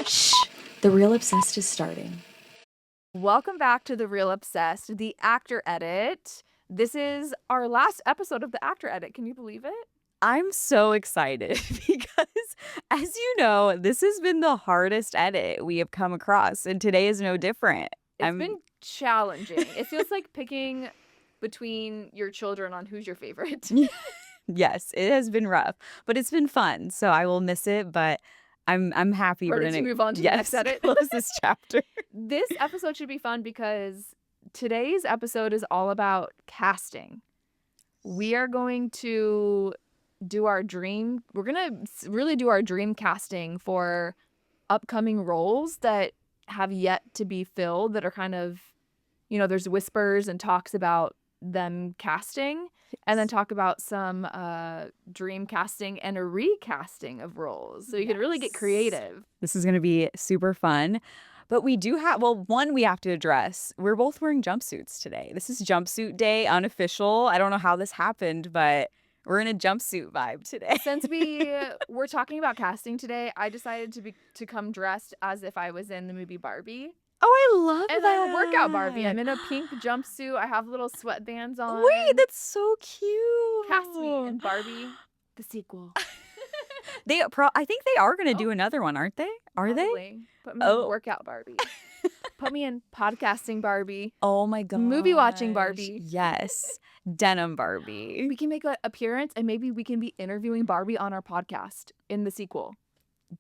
Shh! The Real Obsessed is starting. Welcome back to The Real Obsessed, the actor edit. This is our last episode of the actor edit. Can you believe it? I'm so excited because, as you know, this has been the hardest edit we have come across, and today is no different. It's been challenging. It feels like picking between your children on who's your favorite. Yes, it has been rough, but it's been fun, so I will miss it, but I'm happy Ready we're to gonna move on to the next edit? close this chapter. This episode should be fun because today's episode is all about casting. We are going to do our dream. We're going to really do our dream casting for upcoming roles that have yet to be filled, that are kind of, there's whispers and talks about them casting, and then talk about some dream casting and a recasting of roles. So you can really get creative. This is going to be super fun. But we do have, one we have to address. We're both wearing jumpsuits today. This is jumpsuit day, unofficial. I don't know how this happened, but we're in a jumpsuit vibe today. Since we were talking about casting today, I decided to come dressed as if I was in the movie Barbie. Oh, I love And that. I'm a workout Barbie. I'm in a pink jumpsuit. I have little sweatbands on. Wait, that's so cute. Cast me in Barbie, the sequel. I think they are going to do another one, aren't they? Are they? Probably. Put me in workout Barbie. Put me in podcasting Barbie. Oh my god. Movie watching Barbie. Yes. Denim Barbie. We can make an appearance, and maybe we can be interviewing Barbie on our podcast in the sequel.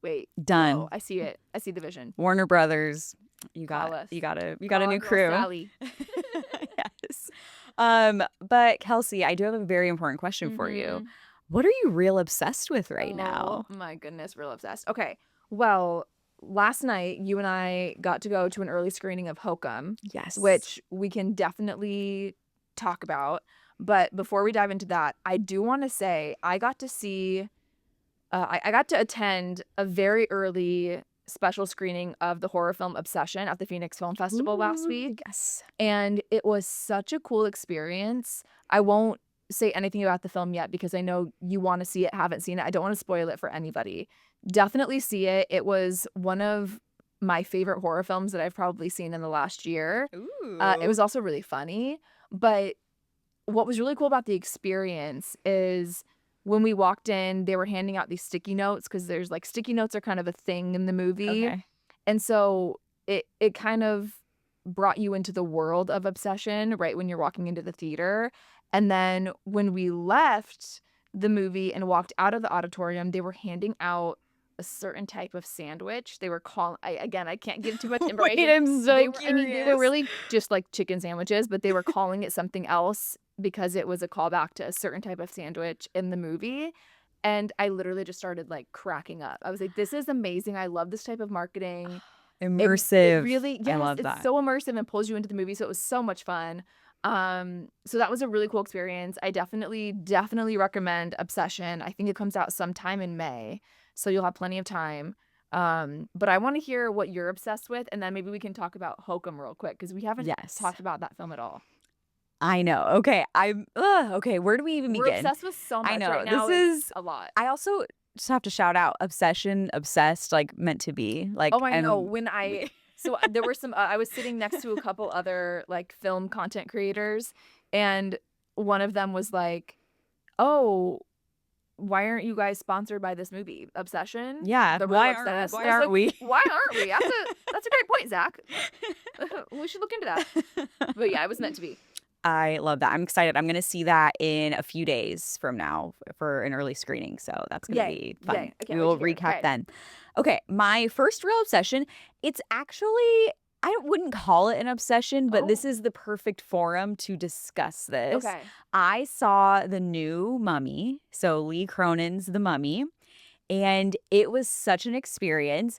Wait. Done. Oh, I see it. I see the vision. Warner Brothers. You got a new crew. Sally. Yes. But Kelsey, I do have a very important question for you. What are you real obsessed with right now? Oh my goodness, real obsessed. Okay. Well, last night you and I got to go to an early screening of Hokum. Yes. Which we can definitely talk about. But before we dive into that, I do want to say I got to see, I got to attend a very early special screening of the horror film Obsession at the Phoenix Film Festival last week. Yes. And it was such a cool experience. I won't say anything about the film yet because I know you want to see it, haven't seen it. I don't want to spoil it for anybody. Definitely see it. It was one of my favorite horror films that I've probably seen in the last year. Ooh. It was also really funny. But what was really cool about the experience is when we walked in, they were handing out these sticky notes because there's like sticky notes are kind of a thing in the movie. Okay. And so it kind of brought you into the world of Obsession right when you're walking into the theater. And then when we left the movie and walked out of the auditorium, they were handing out a certain type of sandwich. They were I can't give too much information. Wait, I'm so curious. They were really just like chicken sandwiches, but they were calling it something else because it was a callback to a certain type of sandwich in the movie. And I literally just started like cracking up. I was like, this is amazing. I love this type of marketing. Immersive. It really, yes, I love that. It's so immersive and pulls you into the movie. So it was so much fun. So that was a really cool experience. I definitely recommend Obsession. I think it comes out sometime in May, so you'll have plenty of time. But I want to hear what you're obsessed with, and then maybe we can talk about Hokum real quick because we haven't talked about that film at all. I know. Okay. Okay. Where do we even begin? We're obsessed with so much I know. right now. This is a lot. I also just have to shout out Obsession, Obsessed, like meant to be. Like, oh, I know. So there were some, I was sitting next to a couple other like film content creators, and one of them was like, oh, why aren't you guys sponsored by this movie, Obsession? Yeah, why aren't we? Why aren't we? That's a great point, Zach. We should look into that. But yeah, it was meant to be. I love that. I'm excited. I'm going to see that in a few days from now for an early screening. So that's going to be fun. Yay. We will recap then. Okay. My first real obsession, it's actually, I wouldn't call it an obsession, but this is the perfect forum to discuss this. Okay. I saw the new Mummy, so Lee Cronin's The Mummy, and it was such an experience.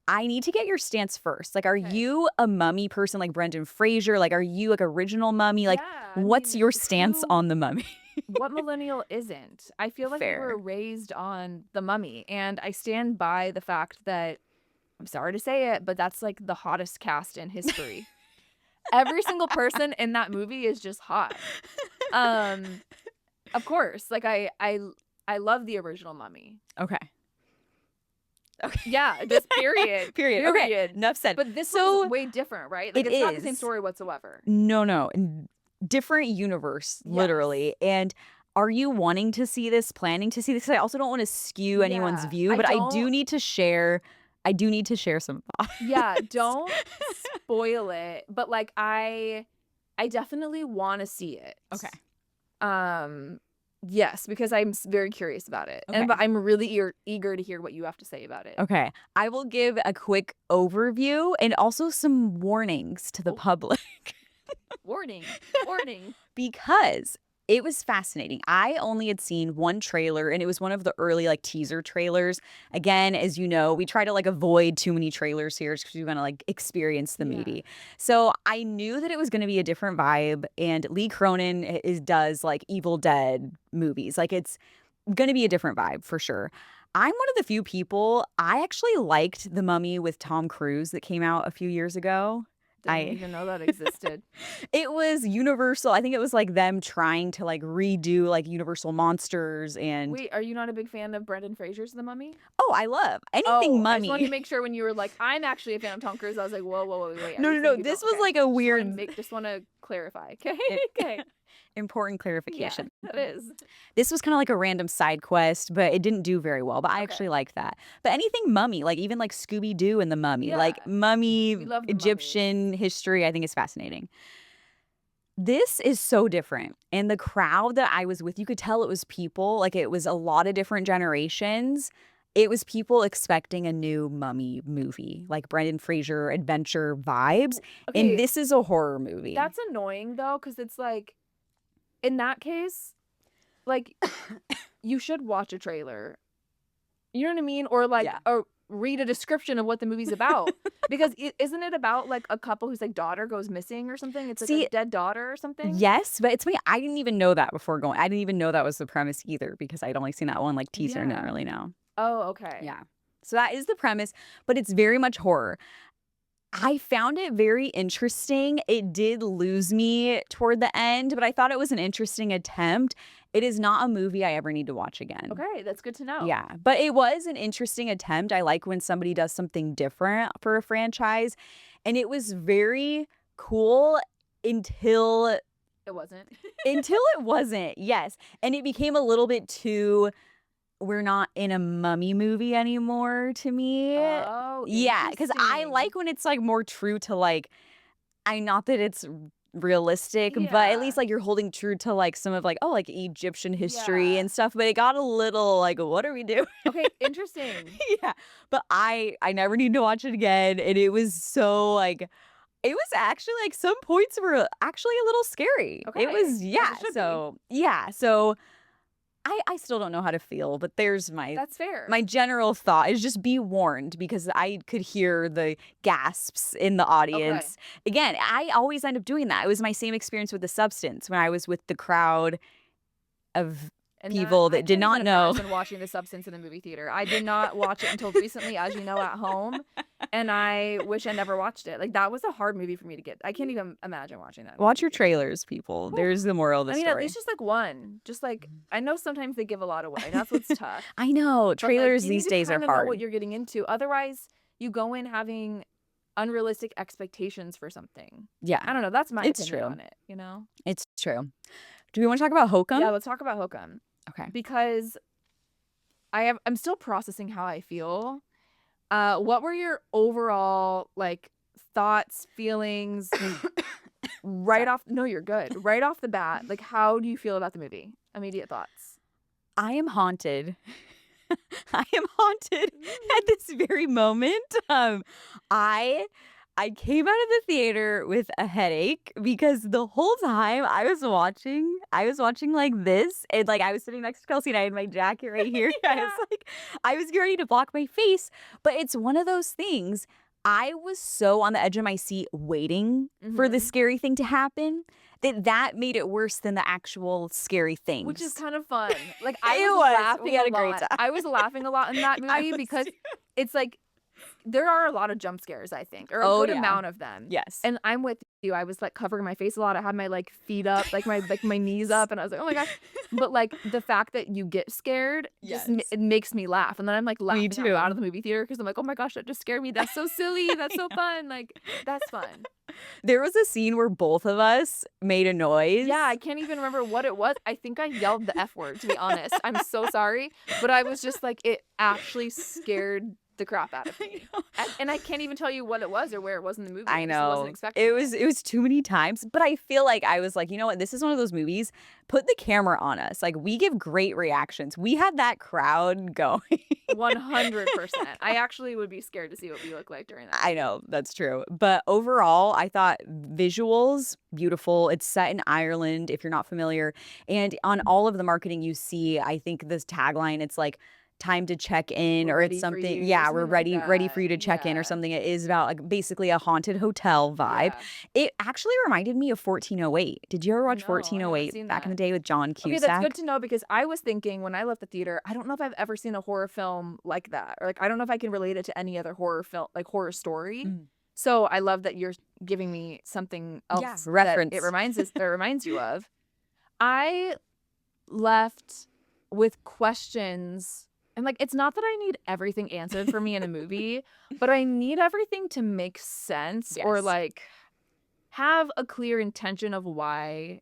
I need to get your stance first. Like, are you a Mummy person like Brendan Fraser? Like, are you like original Mummy? Like, what's your stance on The Mummy? What millennial isn't? I feel like we were raised on The Mummy, and I stand by the fact that, I'm sorry to say it, but that's like the hottest cast in history. Every single person in that movie is just hot. Of course, like I love the original Mummy. Okay. Okay. Yeah, just period. Period. Okay. Period. Enough said. But this So one's way different, right? Like it it's not the same is. story whatsoever. No. Different universe, literally. And are you wanting to see this, planning to see this? I also don't want to skew anyone's Yeah, view, but I do need to share some thoughts. Yeah, don't spoil it. But like I definitely want to see it. Okay. Yes, because I'm very curious about it. Okay. But I'm really eager to hear what you have to say about it. Okay. I will give a quick overview and also some warnings to the public. Warning. Because it was fascinating. I only had seen one trailer, and it was one of the early like teaser trailers. Again, as you know, we try to like avoid too many trailers here because we want to like experience the movie. So I knew that it was going to be a different vibe, and Lee Cronin does like Evil Dead movies. Like it's going to be a different vibe for sure. I'm one of the few people, I actually liked The Mummy with Tom Cruise that came out a few years ago. Didn't even know that existed. It was Universal. I think it was like them trying to like redo like Universal Monsters and. Wait, are you not a big fan of Brendan Fraser's The Mummy? Oh, I love anything I Mummy. just wanted to make sure when you were like, I'm actually a fan of Tom Cruise. I was like, whoa, wait. No. This was like a weird. Just want to clarify. Okay. Okay. Important clarification. Yeah, that is. This was kind of like a random side quest, but it didn't do very well. But I actually liked that. But anything Mummy, like even like Scooby-Doo and the Mummy, like Mummy, We love the Egyptian history, I think is fascinating. This is so different. And the crowd that I was with, you could tell it was people, like it was a lot of different generations. It was people expecting a new Mummy movie, like Brendan Fraser adventure vibes. Okay, and this is a horror movie. That's annoying though, because it's like, in that case, like, you should watch a trailer. You know what I mean? Or like, or read a description of what the movie's about. Because isn't it about like a couple whose like daughter goes missing or something? It's like a dead daughter or something? Yes, but it's funny. I didn't even know that before going. I didn't even know that was the premise either because I'd only seen that one like teaser and didn't really know. Oh, okay. Yeah. So that is the premise, but it's very much horror. I found it very interesting. It did lose me toward the end, but I thought it was an interesting attempt. It is not a movie I ever need to watch again. Okay, that's good to know. Yeah, but it was an interesting attempt. I like when somebody does something different for a franchise, and it was very cool until it wasn't. Until it wasn't, yes. And it became a little bit too, we're not in a Mummy movie anymore to me. Oh, yeah, because I like when it's like more true to like, not that it's realistic, but at least like you're holding true to like some of like, oh, like Egyptian history and stuff. But it got a little like, what are we doing? Okay, interesting. Yeah, but I never need to watch it again. And it was so like, it was actually like some points were actually a little scary. Okay. It was, so I still don't know how to feel, but there's that's fair. My general thought is just be warned because I could hear the gasps in the audience. Okay. Again, I always end up doing that. It was my same experience with The Substance when I was with the crowd of people that did not know. I've been watching The Substance in the movie theater. I did not watch it until recently, as you know, at home. And I wish I never watched it. Like, that was a hard movie for me to get. I can't even imagine watching that. Watch your trailers, people. There's the moral of the story. At least just like one. Just like, I know sometimes they give a lot away. And that's what's tough. I know. Trailers these days are hard. Know what you're getting into. Otherwise, you go in having unrealistic expectations for something. Yeah. I don't know. That's my opinion on it, you know? It's true. Do we want to talk about Hokum? Yeah, let's talk about Hokum. Okay. Because I'm still processing how I feel. What were your overall like thoughts, feelings right off? No, you're good. Right off the bat, like how do you feel about the movie? Immediate thoughts. I am haunted. I am haunted at this very moment. I came out of the theater with a headache because the whole time I was watching like this, and like I was sitting next to Kelsey and I had my jacket right here. I was getting ready to block my face, but it's one of those things. I was so on the edge of my seat waiting for the scary thing to happen that made it worse than the actual scary thing. Which is kind of fun. Like I was laughing we had a great time. I was laughing a lot in that movie because it's like there are a lot of jump scares, I think, or a Oh, good yeah. amount of them. Yes. And I'm with you. I was like covering my face a lot. I had my like feet up, like my knees up, and I was like, oh my gosh. But like the fact that you get scared, just Yes. it makes me laugh, and then I'm like laughing out too. loud of the movie theater because I'm like, oh my gosh, that just scared me. That's so silly. That's so fun. Like that's fun. There was a scene where both of us made a noise. Yeah, I can't even remember what it was. I think I yelled the F word, to be honest. I'm so sorry, but I was just like, it actually scared the crap out of me. And I can't even tell you what it was or where it was in the movie. I just wasn't know. expecting It was too many times, but I feel like I was like, you know what? This is one of those movies. Put the camera on us. Like we give great reactions. We had that crowd going. 100%. I actually would be scared to see what we look like during that. I know, that's true. But overall, I thought visuals, beautiful. It's set in Ireland, if you're not familiar. And on all of the marketing you see, I think this tagline, it's like time to check in, We're or ready it's for something, you, yeah, something we're like ready for you to that. check in or Yeah. something. It is about like basically a haunted hotel vibe. Yeah. It actually reminded me of 1408. Did you ever watch No, I haven't 1408 seen back in the that. day with John Cusack? Okay, that's good to know because I was thinking when I left the theater, I don't know if I've ever seen a horror film like that. Or like I don't know if I can relate it to any other horror film, like horror story. Mm. So I love that you're giving me something else that reference. it reminds you of. I left with questions. And like it's not that I need everything answered for me in a movie, but I need everything to make sense or Yes. like have a clear intention of why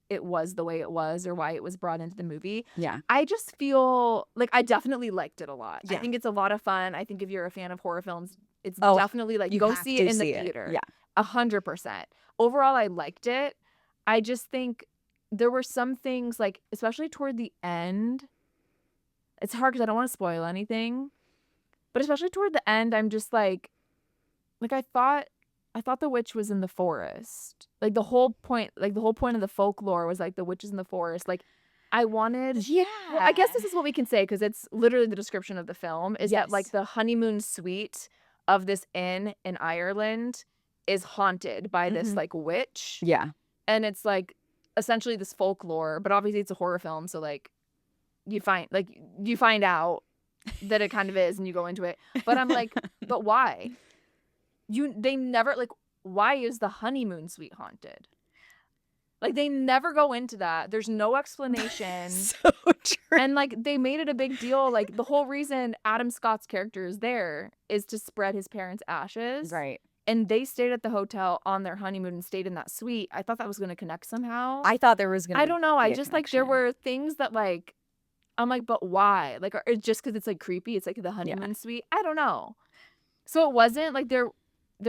it was the way it was or why it was brought into the movie. Yeah. I just feel like I definitely liked it a lot. I Yeah. think it's a lot of fun. I think if you're a fan of horror films, it's Oh, definitely like you go have see to it in the see it. theater. Yeah. 100%. Overall, I liked it. I just think there were some things like, especially toward the end. It's hard because I don't want to spoil anything, but especially toward the end, I'm just like I thought the witch was in the forest. Like the whole point of the folklore was like the witch is in the forest. Like I wanted. Yeah. Well, I guess this is what we can say because it's literally the description of the film is that like Yes. the honeymoon suite of this inn in Ireland is haunted by this Mhm. like witch. Yeah. And it's like essentially this folklore, but obviously it's a horror film, so like you find out that it kind of is and you go into it. But I'm like, but why? They never like why is the honeymoon suite haunted? Like they never go into that. There's no explanation. So true. And like they made it a big deal. Like the whole reason Adam Scott's character is there is to spread his parents' ashes. Right. And they stayed at the hotel on their honeymoon and stayed in that suite. I thought that was going to connect somehow. I thought there was gonna. I don't know. be I a just like there connection. were things that like I'm like, but why? Like, it's just because it's like creepy. It's like the honeymoon suite. I don't know. So it wasn't like there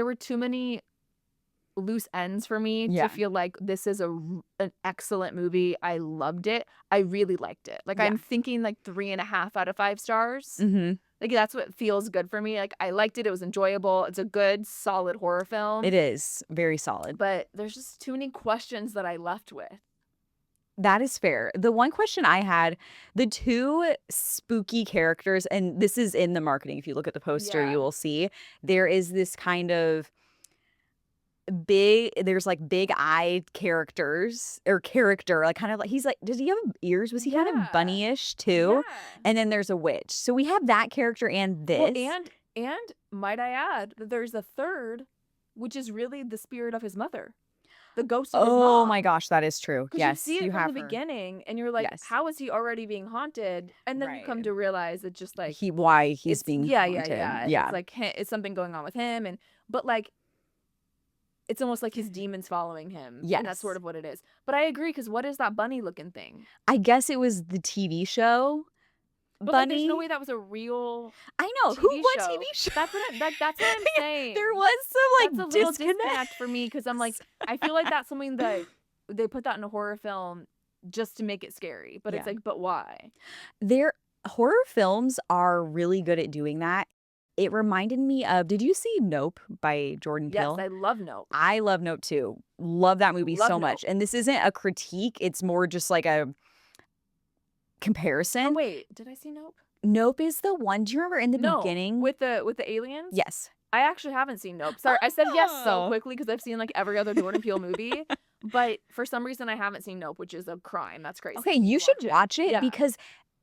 were too many loose ends for me Yeah. to feel like this is an excellent movie. I loved it. I really liked it. Like Yeah. I'm thinking like 3.5 out of 5 stars. Mhm. Like that's what feels good for me. Like I liked it. It was enjoyable. It's a good, solid horror film. It is very solid. But there's just too many questions that I left with. That is fair. The one question I had, the two spooky characters, and this is in the marketing. If you look at the poster, Yeah. you will see there is this kind of there's like big eye characters or character, like kind of like he's like, does he have ears? Was he kind Yeah. of bunny-ish too? Yeah. And then there's a witch. So we have that character and this. Well, and might I add that there's a third, which is really the spirit of his mother, the ghost of his mom. Oh my gosh, that is true. Because Yes, you see it from have the her. beginning, and you're like, Yes. how is he already being haunted? And then you come Right. to realize it's just like Why he's it's, being yeah, haunted. yeah. It's like it's something going on with him, but like it's almost like his demons following him. And that's Yes. sort of what it is. But I agree, because what is that bunny looking thing? I guess it was the TV show. But like, Bunny. there's no way that was a real. I know. Who? TV What show. TV show? That's what I'm saying. There was some That's a like little disconnect. disconnect for me because I'm like, I feel like that's something that they put that in a horror film just to make it scary. But it's Yeah. like, but why? Their horror films are really good at doing that. It reminded me of, did you see Nope by Jordan Yes, Peele? I love Nope. I love Nope too. Love that movie Love so Nope. much. And this isn't a critique. It's more just like a comparison. Oh wait, did I see Nope? Nope is the one. Do you remember in the No, beginning? with the aliens. Yes. I actually haven't seen Nope. Sorry, I said yes so Oh. quickly because I've seen like every other Jordan Peele movie, but for some reason I haven't seen Nope, which is a crime. That's crazy. Okay, you should watch it Yeah. because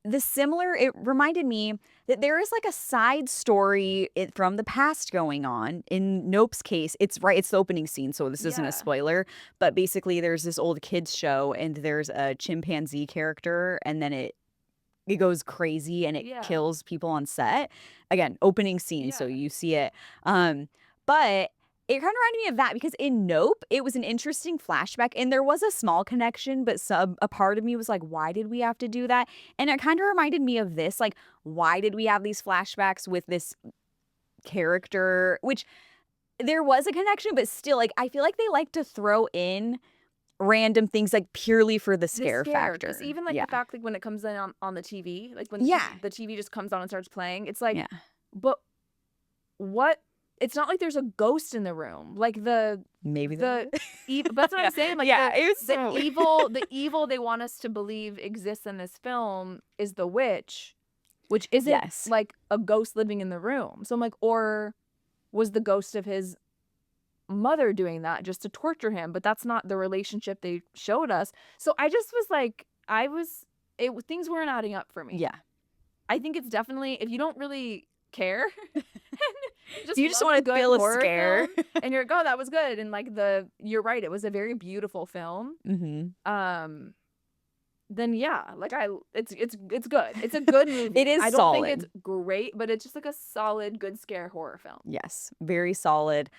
it reminded me that there is like a side story from the past going on. In Nope's case, it's the opening scene, so this isn't Yeah. a spoiler, but basically there's this old kids show and there's a chimpanzee character and then it goes crazy and it Yeah. kills people on set. Again, opening scene, so Yeah. you see it. But it kind of reminded me of that because in Nope, it was an interesting flashback and there was a small connection, but a part of me was like, why did we have to do that? And it kind of reminded me of this, like, why did we have these flashbacks with this character? Which there was a connection, but still, like, I feel like they like to throw in random things like purely for the scare factor. 'Cause even like Yeah. the fact like when it comes in on the TV, like when Yeah. the TV just comes on and starts playing, it's like, Yeah. but what? It's not like there's a ghost in the room. Like Maybe that's what I'm saying. Like Yeah, it was so weird. the evil they want us to believe exists in this film is the witch, which isn't Yes. like a ghost living in the room. So I'm like, or was the ghost of his mother doing that just to torture him? But that's not the relationship they showed us. So I just was like, things weren't adding up for me. Yeah. I think it's definitely, if you don't really care, You just love wanna a good feel a horror scare. film, and you're like, oh, that was good, and like you're right, it was a very beautiful film. Mm-hmm. Then yeah, like it's good. It's a good movie. It is I don't solid. think it's great, but it's just like a solid, good scare horror film. Yes, very solid.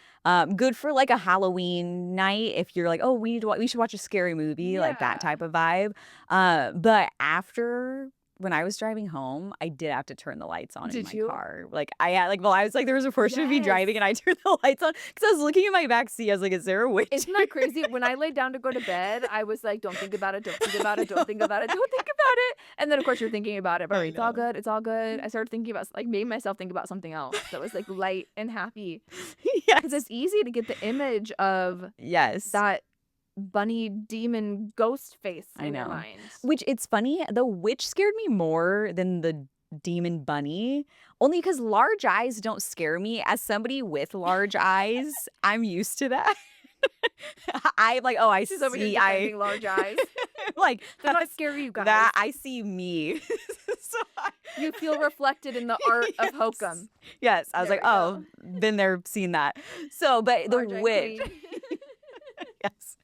Good for like a Halloween night if you're like, oh, we should watch a scary movie, like that Yeah. type of vibe. But after when I was driving home, I did have to turn the lights on in Did my you? car. Like I had I was like, there was a portion of me Yes. driving and I turned the lights on because I was looking in my back seat. I was like, is there a witch? Isn't that crazy? When I laid down to go to bed, I was like, don't think about it, don't think about it, don't think about it, don't think about it. And then of course you're thinking about it, but I it's all know. good, it's all good. I started thinking about, like, made myself think about something else that was like light and happy. Yes. Because it's easy to get the image of Yes. that bunny demon ghost face I in your know. mind. Which it's funny, the witch scared me more than the demon bunny, only because large eyes don't scare me. As somebody with large eyes, I'm used to that. I'm like, oh, I She's over here see, defending large eyes. like They're not that's- scary, you guys. that I see me. So You feel reflected in the art of Yes. Hokum. Yes, I was There like, we oh, been there, seen that. So, but Large the eye witch. queen. Yes.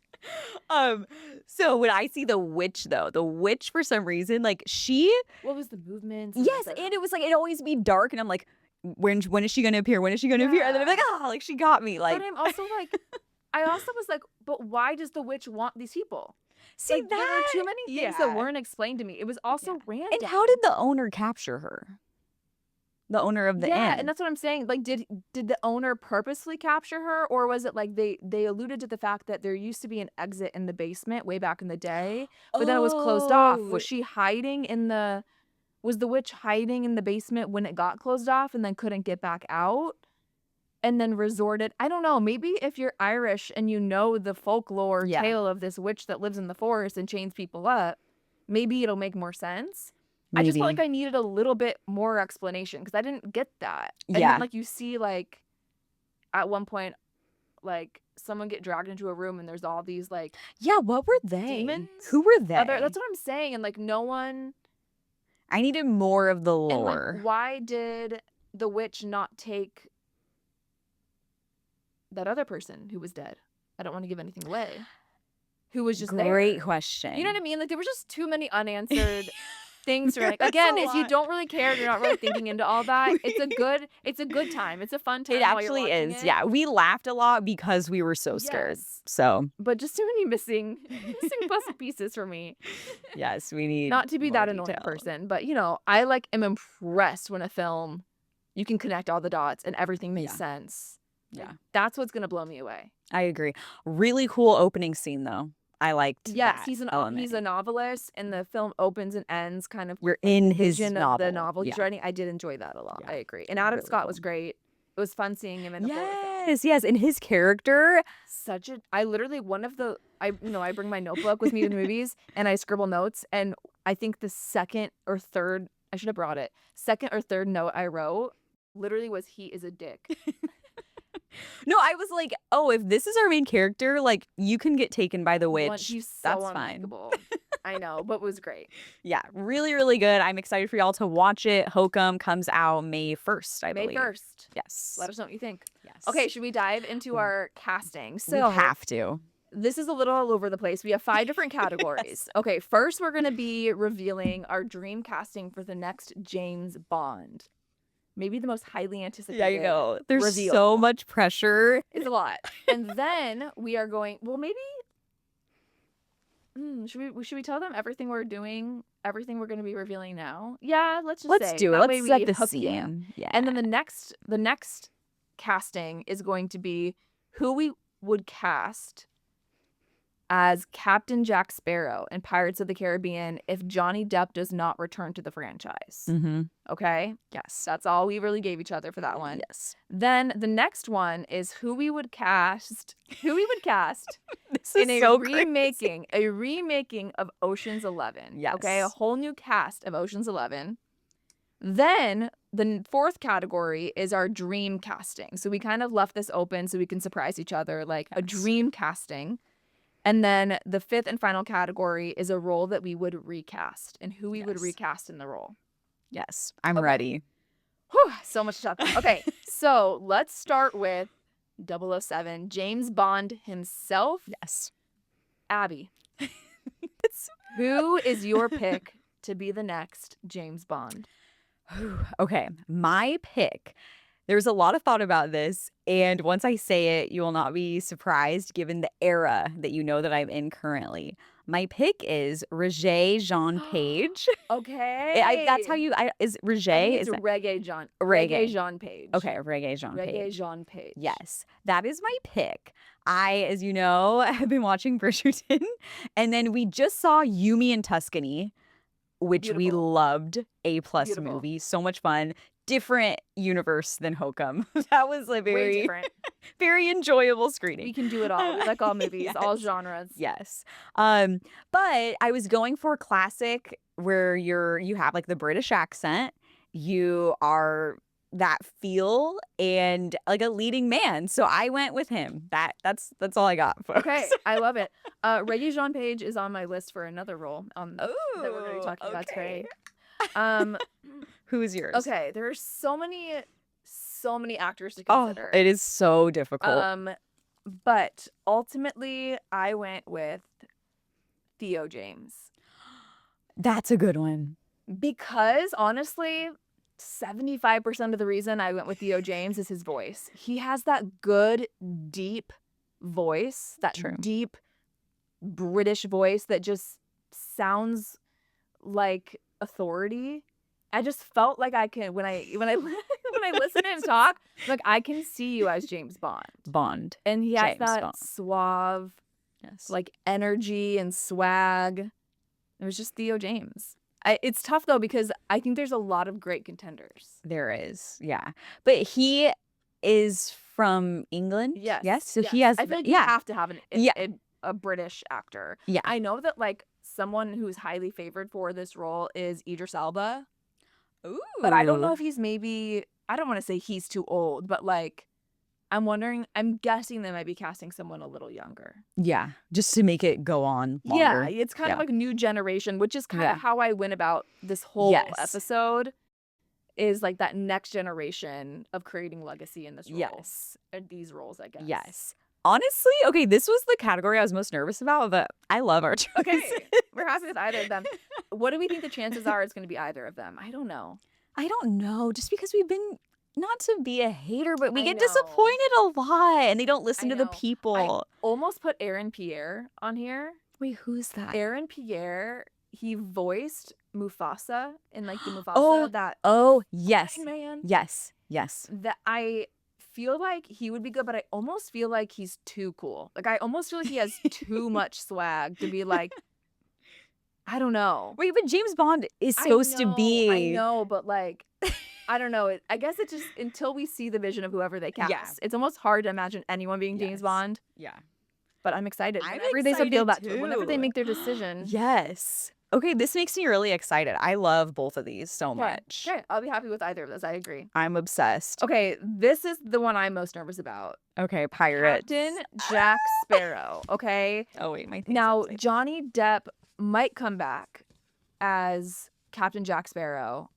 So when I see the witch though, the witch for some reason, like she What was the movements? and, yes, like, the- and it was like it'd always be dark and I'm like, when is she gonna appear? When is she gonna appear? And then I'm like, oh, like she got me. Like But I'm also like, I also was like, but why does the witch want these people? see Like, there are too many things that yeah. weren't explained to me. It was also random. And how did the owner capture her? The owner of the yeah, inn. and that's what I'm saying. Like, did the owner purposely capture her, or was it like they alluded to the fact that there used to be an exit in the basement way back in the day, but then it was closed off? Was she hiding in the? Was the witch hiding in the basement when it got closed off and then couldn't get back out? And then resorted. I don't know. Maybe if you're Irish and you know the folklore Yeah. tale of this witch that lives in the forest and chains people up, maybe it'll make more sense. I just felt Maybe. like I needed a little bit more explanation because I didn't get that. And Yeah. then, like, you see, like, at one point, like, someone get dragged into a room and there's all these, like, Yeah, what were they? demons? Who were they? that's what I'm saying. And, like, no one. I needed more of the And, lore. like, why did the witch not take that other person who was dead? I don't want to give anything away. Who was just Great there. question. You know what I mean? Like, there were just too many unanswered things. Or, like, That's again, a if you lot. don't really care, you're not really thinking into all that. It's a good time. It's a fun time. It while you're actually watching is. it. Yeah, we laughed a lot because we were so scared. Yes. So, But just too many missing puzzle pieces for me. yes, we need Not to be more that annoying detail. person, but you know, I like am impressed when a film you can connect all the dots and everything makes Yeah. sense. Yeah. Like, that's what's gonna blow me away. I agree. Really cool opening scene though. I liked Yes, that he's element. a novelist, and the film opens and ends kind of We're in his vision novel. of the novel he's Yeah. writing. I did enjoy that a lot. Yeah. I agree. And Adam Really Scott cool. was great. It was fun seeing him in the horror film. Yes, and his character. I literally I bring my notebook with me to the movies and I scribble notes, and I think the second or third note I wrote literally was, he is a dick. No, I was like, oh, if this is our main character, like you can get taken by the witch. He's so That's fine. unlikable. I know, but it was great. Yeah, really, really good. I'm excited for y'all to watch it. Hokum comes out May 1st, I May believe. 1st. Yes. Let us know what you think. Yes. Okay, should we dive into our casting? We So have to. this is a little all over the place. We have 5 different categories. Okay, first we're going to be revealing our dream casting for the next James Bond. Maybe the most highly anticipated. Yeah, you go. There's reveal. so much pressure. It's a lot. And then we are going, well, maybe should we tell them everything we're doing, everything we're going to be revealing now? Yeah, let's just Let's say. do it. That way Let's set we the hook you in. scene. Yeah. And then the next casting is going to be who we would cast as Captain Jack Sparrow in Pirates of the Caribbean if Johnny Depp does not return to the franchise. Mm-hmm. Okay? Yes. That's all we really gave each other for that one. Yes. Then the next one is who we would cast This in is a so crazy. remaking of Ocean's 11. Yes. Okay, a whole new cast of Ocean's 11. Then the fourth category is our dream casting. So we kind of left this open so we can surprise each other, like a dream casting. And then the fifth and final category is a role that we would recast and who we would Yes. recast in the role. Yes. I'm ready. Whew, so much stuff. Okay, so let's start with 007, James Bond himself. Yes. Abby, who is your pick to be the next James Bond? Okay. My pick. There's a lot of thought about this, and once I say it, you will not be surprised given the era that you know that I'm in currently. My pick is Regé-Jean Page. Okay. That's how you is I Regé? think Is it's that Reggae John. Reggae. Reggae Jean Page. okay? Regé-Jean Page. Reggae Jean Page. Yes, that is my pick. I, as you know, have been watching Bridgerton, and then we just saw Yumi in Tuscany, which we Beautiful. loved. A+ Beautiful. movie, so much fun. Different universe than Hokum. That was a Way very, different. very enjoyable screening. We can do it all. We like all movies, all Yes. genres. Yes. But I was going for classic where you have like the British accent, you are that feel and like a leading man. So I went with him. That's all I got, folks. Okay, I love it. Reggae Jean Page is on my list for another role that we're going to be Oh, talking about today. okay. Who's yours? Okay, there are so many actors to Oh, consider. it is so difficult. But ultimately, I went with Theo James That's a good one. because honestly, 75% of the reason I went with Theo James is his voice. He has that good, deep voice, that True. deep British voice that just sounds like authority. I just felt like I can when I when I listen and talk, like I can see you as James Bond. And he has James that Bond. suave, Yes. like energy and swag. It was just Theo James. It's tough though because I think there's a lot of great contenders. There is. Yeah. But he is from England. Yes. Yes. So yes. he has I feel like yeah. you have to have Yeah. a British actor. Yeah. I know that like someone who's highly favored for this role is Idris Elba. Ooh. But I don't know if he's maybe, I don't want to say he's too old, but like, I'm guessing they might be casting someone a little younger. Yeah. Just to make it go on longer. Yeah, it's kind of Yeah. like a new generation, which is kind Yeah. of how I went about this whole Yes. episode, is like that next generation of creating legacy in this role. Yes. These roles, I guess. Yes. Honestly, okay, this was the category I was most nervous about, but I love our choices. Okay, we're happy with either of them. What do we think the chances are it's going to be either of them? I don't know. I don't know. Just because we've been, not to be a hater, but we I get know. disappointed a lot and they don't listen I to the know. people. Almost put Aaron Pierre on here. Wait, who's that? Aaron Pierre, he voiced Mufasa in like the Mufasa Oh, yes. Iron Man. Yes. Yes. That I feel like he would be good, but I almost feel like he's too cool. Like I almost feel like he has too much swag to be like, I don't know. Wait, but James Bond is supposed to be. I know, but like, I don't know. I guess it just until we see the vision of whoever they cast, Yeah. it's almost hard to imagine anyone being James Yes. Bond. Yeah. But I'm excited. I'm Whenever they feel that excited whenever they too. make their decision. Yes. Okay, this makes me really excited. I love both of these so much. Okay, I'll be happy with either of those. I agree. I'm obsessed. Okay, this is the one I'm most nervous about. Okay, Pirates. Captain Jack Sparrow. Okay. Oh wait, my thing's Now, upside Johnny Depp might come back as Captain Jack Sparrow.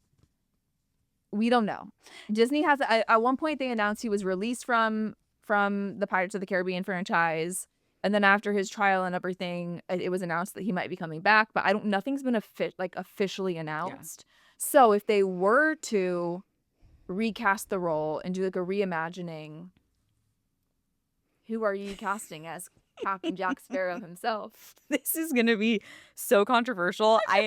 We don't know. Disney has at one point they announced he was released from the Pirates of the Caribbean franchise, and then after his trial and everything, it was announced that he might be coming back. But nothing's been officially announced. Yeah. So if they were to recast the role and do like a reimagining, who are you casting as Captain Jack Sparrow himself? This is gonna be so controversial. I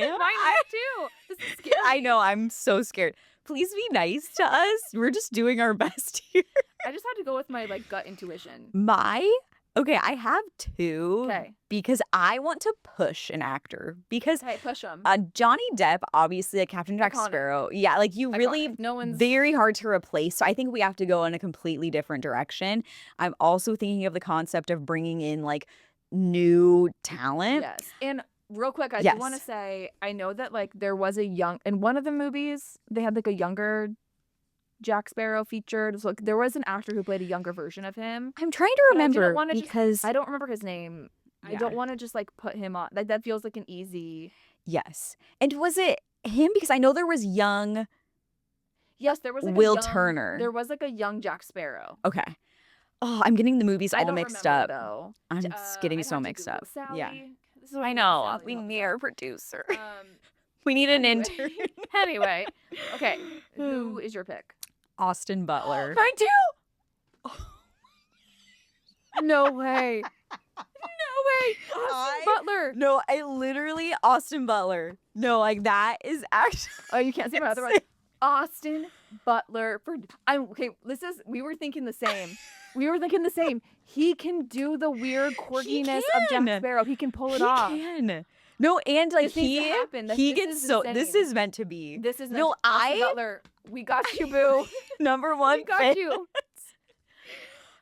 too. This is scary. I know. I'm so scared. Please be nice to us. We're just doing our best here. I just had to go with my gut intuition. Okay, I have two. Okay. Because I want to push an actor. Because push him. Johnny Depp, obviously, like Captain Jack Sparrow. Yeah, like you really, very hard to replace. So I think we have to go in a completely different direction. I'm also thinking of the concept of bringing in like new talent. Yes. And real quick, I do want to say, I know that like there was in one of the movies, they had like a younger Jack Sparrow featured. So like, there was an actor who played a younger version of him. I'm trying to remember because I don't remember his name. Yeah. I don't want to just like put him on. Like that feels like an easy. Yes. And was it him? Because I know there was young. Yes, there was like Will Turner. There was like a young Jack Sparrow. Okay. Oh, I'm getting the movies all mixed up. Though. I'm getting so mixed up. Sally. Yeah. This is I know. We need our producer. We need an intern. Anyway. Okay. Who is your pick? Austin Butler. Mine too. No way. Austin Butler. No, Austin Butler. No, like that is actually. Oh, you can't see my other one. Austin Butler. We were thinking the same. He can do the weird quirkiness of Jack Sparrow. He can pull it off. He can. No, and like this is meant to be. This is Austin Butler. We got you, boo. Number one. We got you.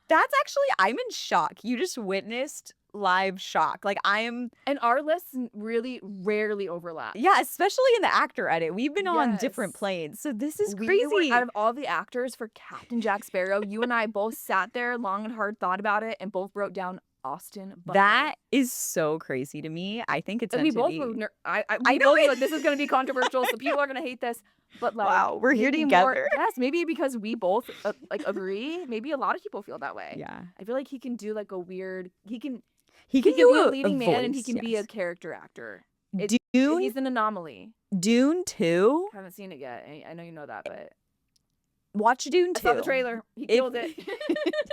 That's actually, I'm in shock. You just witnessed live shock. Like and our lists really rarely overlap. Yeah, especially in the actor edit. We've been on different planes. So this is crazy. Out of all the actors for Captain Jack Sparrow, you and I both sat there long and hard, thought about it, and both wrote down Austin Butler. That is so crazy to me. I think it's meant to be. I know like, this is going to be controversial, so people are going to hate this. But like, wow, we're here together. Yes, maybe because we both agree. Maybe a lot of people feel that way. Yeah, I feel like he can do like a weird. He can do be a leading man, and he can be a character actor. Dune. He's an anomaly. Dune 2. I haven't seen it yet. I know you know that, but. Watch Dune 2. I saw the trailer. He killed it.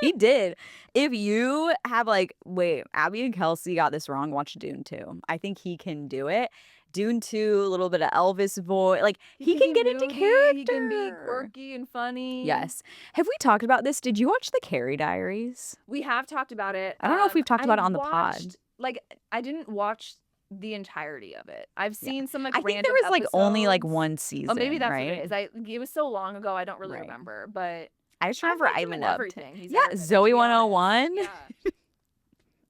He did. If you have Abby and Kelsey got this wrong, watch Dune 2. I think he can do it. Dune 2, a little bit of Elvis voice. Like he can get into character. He can be quirky and funny. Yes. Have we talked about this? Did you watch the Carrie Diaries? We have talked about it. I don't know if we've talked about it on the pod. Like I didn't watch the entirety of it. I've seen some I think there was episodes. only one season. Oh, maybe that's right? what it is. It was so long ago, I don't really remember. But I just remember I loved everything. He's Zoe 101. Yeah.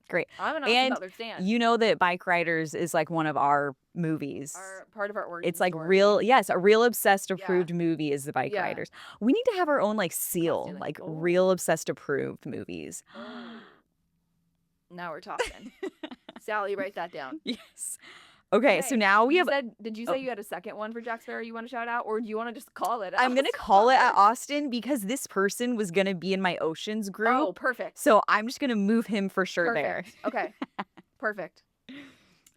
Great. I'm an Austin Butler stan. You know that Bike Riders is like one of our movies. Part of our origin It's like story. a real obsessed approved movie is the Bike Riders. We need to have our own seal, real obsessed approved movies. Now we're talking. Sally, write that down. Yes. Okay, so now we have. Did you say you had a second one for Jack Sparrow you want to shout out, or do you want to just call it? I'm gonna call it at Austin because this person was gonna be in my Oceans group. Oh, perfect. So I'm just gonna move him for sure there. Okay, perfect.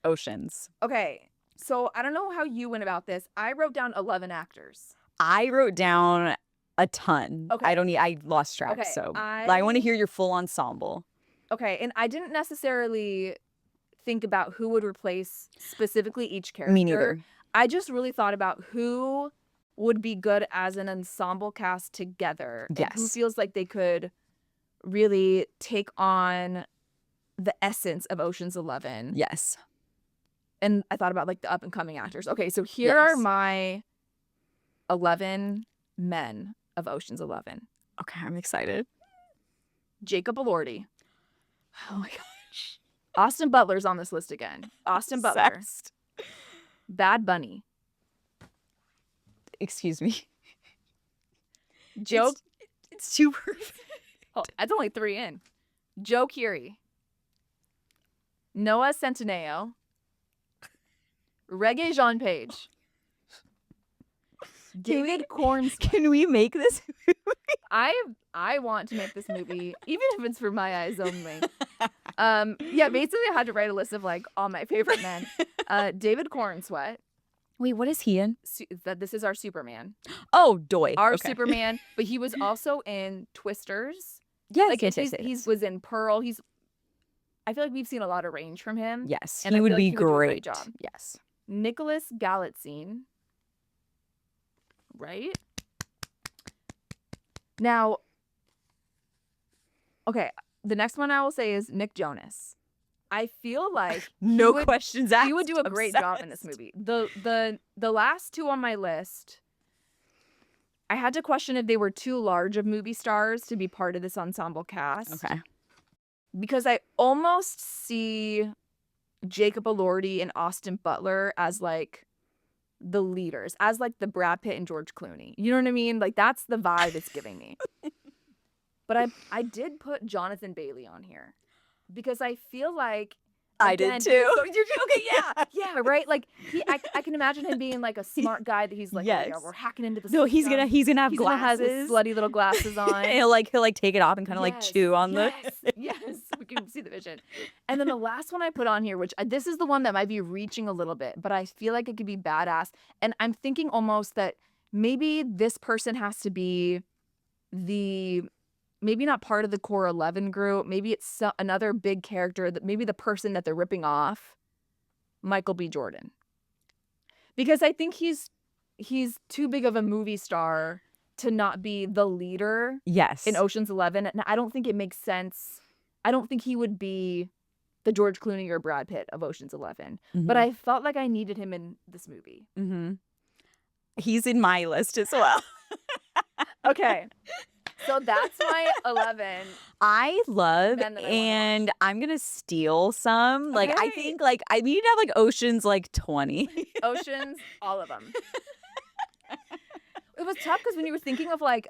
Oceans. Okay, so I don't know how you went about this. I wrote down 11 actors. I wrote down a ton. Okay. I lost track. Okay, so I want to hear your full ensemble. Okay, and I didn't necessarily think about who would replace specifically each character. Me neither. I just really thought about who would be good as an ensemble cast together. Yes. And who feels like they could really take on the essence of Ocean's 11. Yes. And I thought about the up and coming actors. Okay, so here are my 11 men of Ocean's 11. Okay, I'm excited. Jacob Elordi. Oh my gosh. Austin Butler's on this list again. Austin Butler. Obsessed. Bad Bunny. Excuse me. Joe. It's too perfect. Oh, that's only 3 in. Joe Keery. Noah Centineo. Regé-Jean Page. David Cornsweet. Can we make this? I want to make this movie, even if it's for my eyes only. Yeah, basically I had to write a list of like all my favorite men. David Cornsweet. Wait, what is he in? This is our Superman. Oh, Doy. Our Okay. Superman, but he was also in Twisters. Yes, Like yes, he was in Pearl. I feel like we've seen a lot of range from him. Yes, And he I would feel like be he would do a great great. job. Yes. Nicholas Galitzine. Right? Now, okay, the next one I will say is Nick Jonas. I feel like No would- questions asked. he would do a great job in this movie. The last two on my list, I had to question if they were too large of movie stars to be part of this ensemble cast. Okay. Because I almost see Jacob Elordi and Austin Butler as like the leaders, as like the Brad Pitt and George Clooney. You know what I mean? Like that's the vibe it's giving me. But I did put Jonathan Bailey on here because I feel like I did again, too. Okay, yeah, right. Like I can imagine him being like a smart guy that he's like, Yes. oh, yeah, we're hacking into the No, he's system. gonna have He's gonna have glasses. his slutty little glasses on. he'll like take it off and kind of like Yes, chew on yes, yes, we can see the vision. And then the last one I put on here, which this is the one that might be reaching a little bit, but I feel like it could be badass. And I'm thinking almost that maybe this person has to be maybe not part of the core 11 group. Maybe it's another big character, that maybe the person that they're ripping off, Michael B. Jordan. Because I think he's too big of a movie star to not be the leader Yes. in Ocean's 11. And I don't think it makes sense. I don't think he would be the George Clooney or Brad Pitt of Ocean's 11. But I felt like I needed him in this movie. He's in my list as well. Okay. So that's my 11. I love, Men that I wanna and I'm gonna steal some. Like I Okay. think like I need to have like Ocean's like 20. Oceans, all of them. It was tough because when you were thinking of like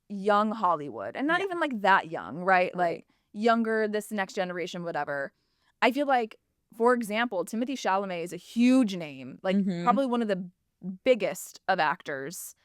young Hollywood, and not even like that young, right? Like younger, this next generation, whatever. I feel like, for example, Timothée Chalamet is a huge name, like probably one of the biggest of actors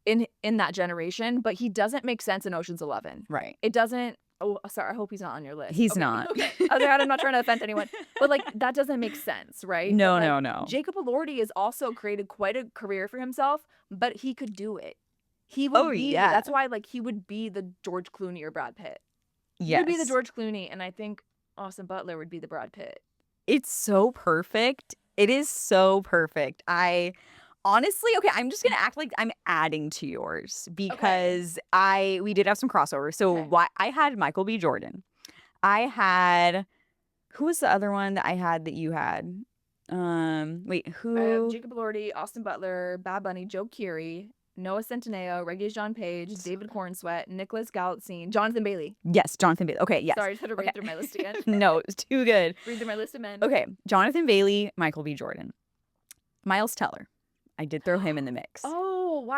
in that generation, but he doesn't make sense in Ocean's 11. Right. It doesn't. Oh, sorry. I hope he's not on your list. He's Okay, not. Okay. I'm not trying to offend anyone, but like that doesn't make sense, right? No, But, like, no. Jacob Elordi has also created quite a career for himself, but he could do it. He would be. yeah. That's why, like, he would be the George Clooney or Brad Pitt. He Yes. would be the George Clooney, and I think Austin Butler would be the Brad Pitt. It's so perfect. It is so perfect. Honestly, okay, I'm just gonna act like I'm adding to yours because we did have some crossovers. So I had Michael B. Jordan. I had, who was the other one that I had that you had? Wait, who? I have Jacob Elordi, Austin Butler, Bad Bunny, Joe Keery, Noah Centineo, Regé-Jean Page, David Cornsweet, Nicholas Galitzine, Jonathan Bailey. Yes, Jonathan Bailey. Okay, yes. Sorry, I just had to read through my list again. No, it was too good. Read through my list of men. Okay, Jonathan Bailey, Michael B. Jordan. Miles Teller. I did throw him in the mix. Oh,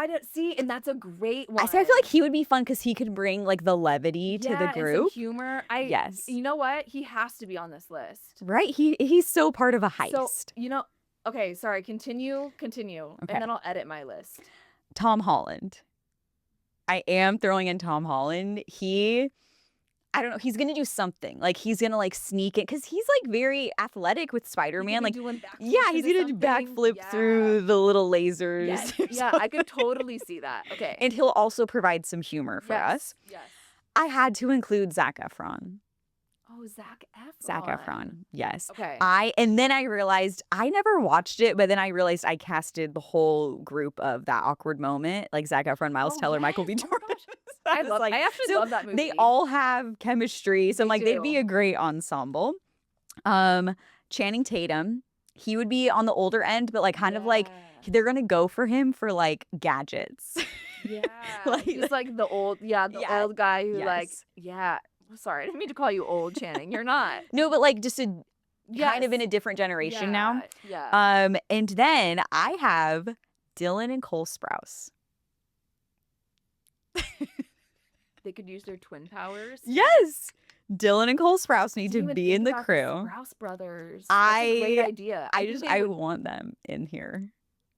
and that's a great one. I feel like he would be fun because he could bring like the levity to the and some group. humor. Yes. You know what? He has to be on this list. Right? He's so part of a heist. So, okay, sorry, continue. Okay. And then I'll edit my list. Tom Holland. I am throwing in Tom Holland. I don't know. He's gonna do something. Like he's gonna like sneak it because he's like very athletic with Spider-Man. Like doing backflips he's into gonna do something. backflip through the little lasers. Yes. or Yeah, I could totally see that. Okay. And he'll also provide some humor for us. Yes. I had to include Zac Efron. Oh, Zac Efron. Zac Efron. Yes. Okay. And then I realized I never watched it, but then I realized I casted the whole group of That Awkward Moment, like Zac Efron, Miles Teller, Michael B. yes. Oh my Jordan. gosh. So I was like, actually love that movie. They all have chemistry, so I'm They like, they'd be do. a great ensemble. Channing Tatum, he would be on the older end, but like kind of like they're gonna go for him for like gadgets. Yeah. Like- He's like the old old guy who Yes. Sorry, I didn't mean to call you old, Channing. You're not. No, but like just kind of in Yes. a different generation now. Yeah. And then I have Dylan and Cole Sprouse. They could use their twin powers. Yes. Dylan and Cole Sprouse need to Didn't even be in think the about crew. Sprouse brothers. That's a great idea. I think just they I would, want them in here.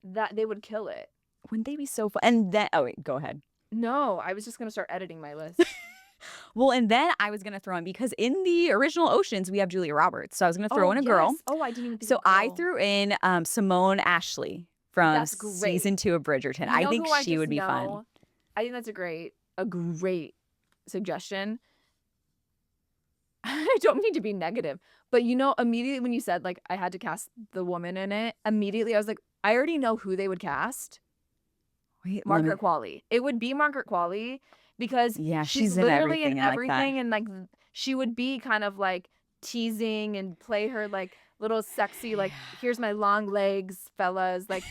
that they would kill it. Wouldn't they be so fun? And then wait, go ahead. No, I was just gonna start editing my list. Well, and then I was gonna throw in, because in the original Oceans we have Julia Roberts, so I was gonna throw in a girl. Yes. Oh, I didn't even think. So of I girl. threw in Simone Ashley from That's great. season 2 of Bridgerton. You I know think who she just would be fun. know? I think that's a great suggestion. I don't mean to be negative, but immediately when you said like I had to cast the woman in it, immediately I was like, I already know who they would cast. Wait, Margaret Qualley. It would be Margaret Qualley because she's in literally everything. in I like that. everything, and like she would be kind of like teasing and play her like little sexy like here's my long legs, fellas. Like,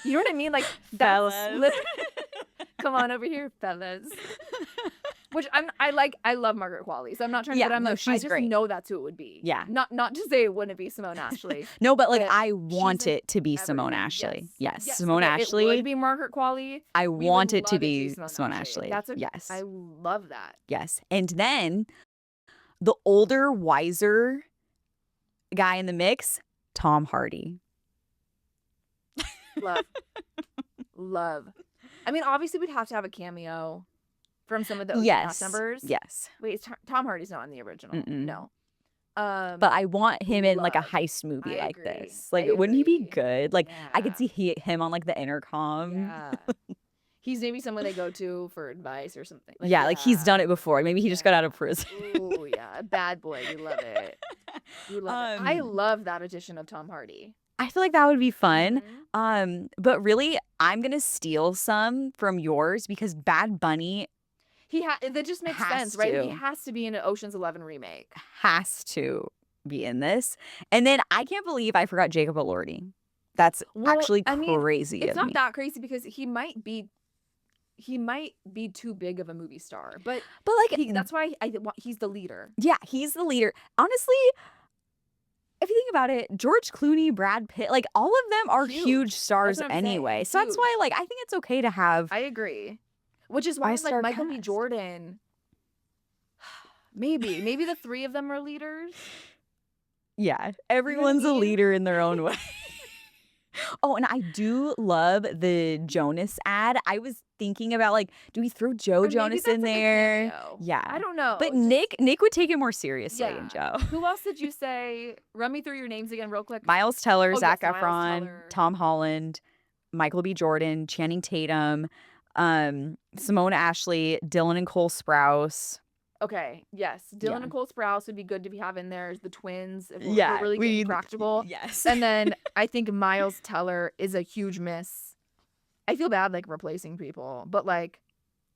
you know what I mean? Like Fellas. Come on over here, fellas. Which I love Margaret Qualley, so I'm not trying to. Yeah, But I'm no, like, she's I just great. know that's who it would be. Yeah. Not to say it wouldn't be Simone Ashley. No, but like But I want she's in it to be Simone everything. Ashley. Yes, Yes, Simone okay, Ashley. It would be Margaret Qualley. I We want would it to love be Simone Ashley. That's yes. I love that. Yes. And then the older, wiser guy in the mix, Tom Hardy. Love. I mean, obviously we'd have to have a cameo from some of the OG Yes. cast members. Yes. Wait, Tom Hardy's not in the original. Mm-mm. No. But I want him in like a love. heist movie I like agree. this. Like, I wouldn't he be agree. good? Like, I could Yeah. see him on like the intercom. Yeah. He's maybe someone they go to for advice or something. Like, yeah, like he's done it before. Maybe he just got out of prison. Ooh, yeah. Bad boy. You love it. You love it. I love that addition of Tom Hardy. I feel like that would be fun. Mhm. But really, I'm gonna steal some from yours because Bad Bunny That just makes Has sense, right? He to. has to be in an Ocean's 11 remake. has to be in this. And then I can't believe I forgot Jacob Elordi. That's Well, actually I mean, crazy It's of not me. that crazy because he might be too big of a movie star, but But like, that's why he's the leader. yeah, he's the leader. Honestly, if you think about it, George Clooney, Brad Pitt, like all of them are Huge. huge stars That's what I'm saying. anyway. So that's why, like, I think it's okay to have. I agree. Which is why, Five-star like, Michael B. cast. Jordan. Maybe the three of them are leaders. Yeah, everyone's a mean? leader in their own way. Oh, and I do love the Jonas ad. I was thinking about like, do we throw Joe Or maybe Jonas that's in like a there? cameo. Yeah, I don't know. But Just- Nick would take it more seriously in Yeah. Joe. Who else did you say? Run me through your names again, real quick. Miles Teller, Oh, Zac yes, Miles Efron, Teller. Tom Holland, Michael B. Jordan, Channing Tatum, Simone Ashley, Dylan and Cole Sprouse. Okay, yes. Dylan Yeah. and Cole Sprouse would be good to be having there as the twins. If Yeah, we're really getting practical. Yes. And then I think Miles Teller is a huge miss. I feel bad like replacing people, but like,